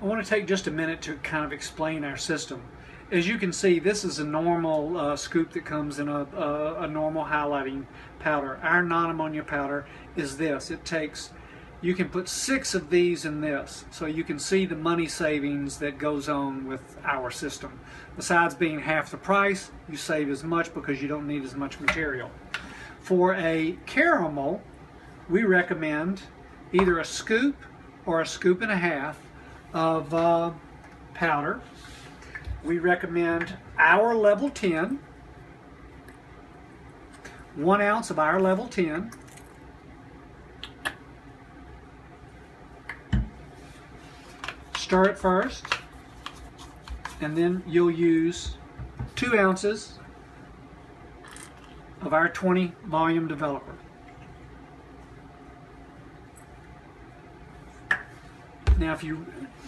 I want to take just a minute to kind of explain our system. As you can see, this is a normal scoop that comes in a normal highlighting powder. Our non-ammonia powder is this. You can put 6 of these in this, so you can see the money savings that goes on with our system. Besides being half the price, you save as much because you don't need as much material. For a caramel, we recommend either a scoop or a scoop and a half of powder. We recommend our level 10, 1 ounce of our level 10, stir it first, and then you'll use 2 ounces of our 20 volume developer.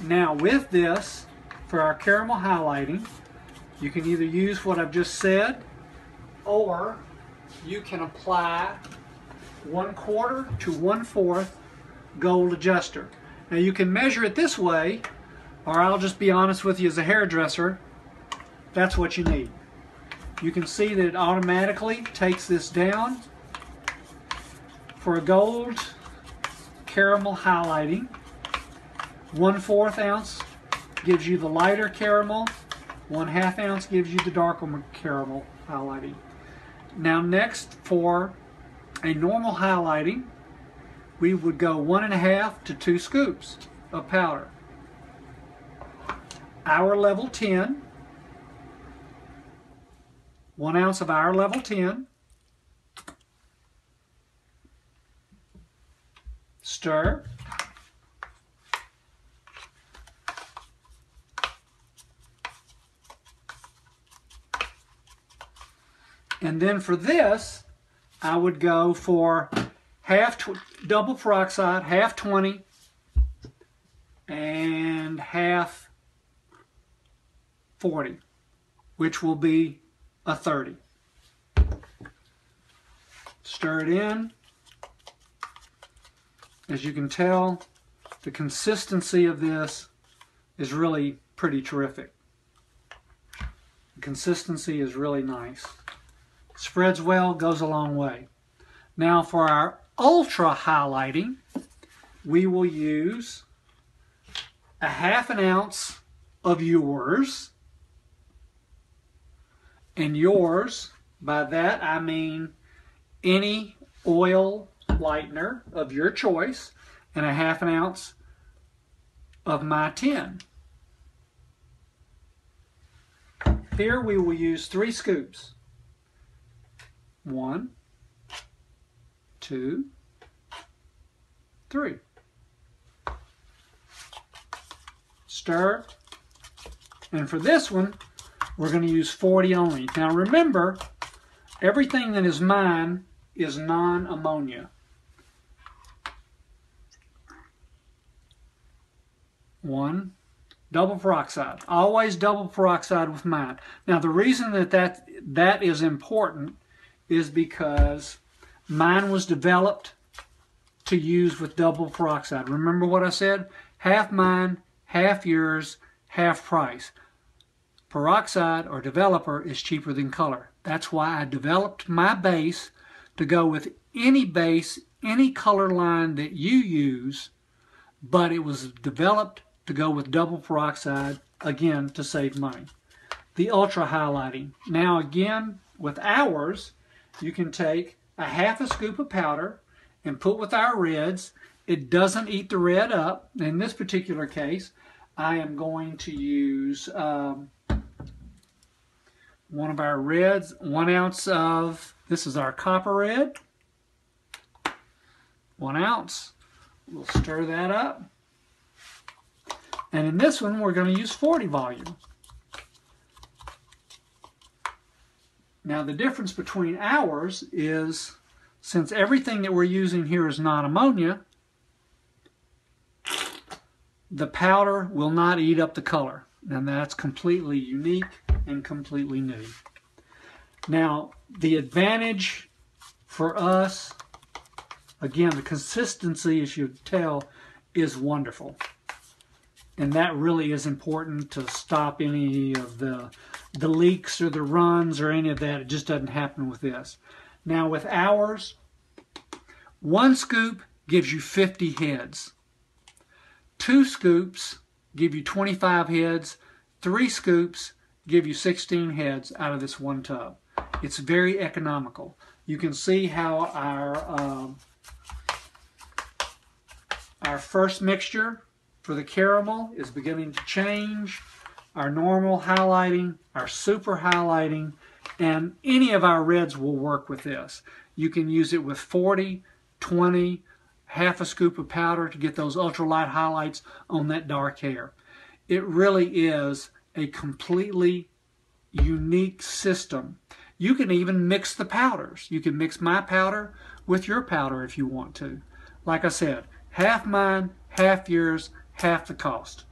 Now with this, for our caramel highlighting, you can either use what I've just said, or you can apply 1/4 to 1/4 gold adjuster. Now you can measure it this way, or I'll just be honest with you as a hairdresser, that's what you need. You can see that it automatically takes this down. For a gold caramel highlighting, 1/4 ounce gives you the lighter caramel, 1/2 ounce gives you the darker caramel highlighting. Now next, for a normal highlighting, we would go 1.5 to 2 scoops of powder. Our level 10, 1 ounce of our level 10, stir, and then for this, I would go for double peroxide, half 20, and half 40, which will be a 30. Stir it in. As you can tell, the consistency of this is really pretty terrific. The consistency is really nice. Spreads well, goes a long way. Now for our ultra highlighting, we will use 1/2 ounce of yours. And yours, by that I mean any oil lightener of your choice, and 1/2 ounce of my 10. Here we will use 3 scoops. 1, 2, 3. Stir. And for this one, we're going to use 40 only. Now remember, everything that is mine is non-ammonia. 1, double peroxide. Always double peroxide with mine. Now the reason that is important is because mine was developed to use with double peroxide. Remember what I said? Half mine, half yours, half price. Peroxide or developer is cheaper than color. That's why I developed my base to go with any base, any color line that you use, but it was developed to go with double peroxide, again, to save money. The ultra highlighting. Now again, with ours, you can take 1/2 scoop of powder and put with our reds. It doesn't eat the red up. In this particular case, I am going to use one of our reds, 1 ounce of, this is our copper red, 1 ounce. We'll stir that up. And in this one, we're going to use 40 volume. Now the difference between ours is, since everything that we're using here is non-ammonia, the powder will not eat up the color. And that's completely unique and completely new. Now the advantage for us, again, the consistency, as you tell, is wonderful. And that really is important to stop any of the leaks or the runs or any of that. It just doesn't happen with this. Now with ours, 1 scoop gives you 50 heads. 2 scoops give you 25 heads. 3 scoops give you 16 heads out of this one tub. It's very economical. You can see how our first mixture for the caramel is beginning to change. Our normal highlighting, our super highlighting, and any of our reds will work with this. You can use it with 40, 20, half a scoop of powder to get those ultralight highlights on that dark hair. It really is a completely unique system. You can even mix the powders. You can mix my powder with your powder if you want to. Like I said, half mine, half yours, half the cost.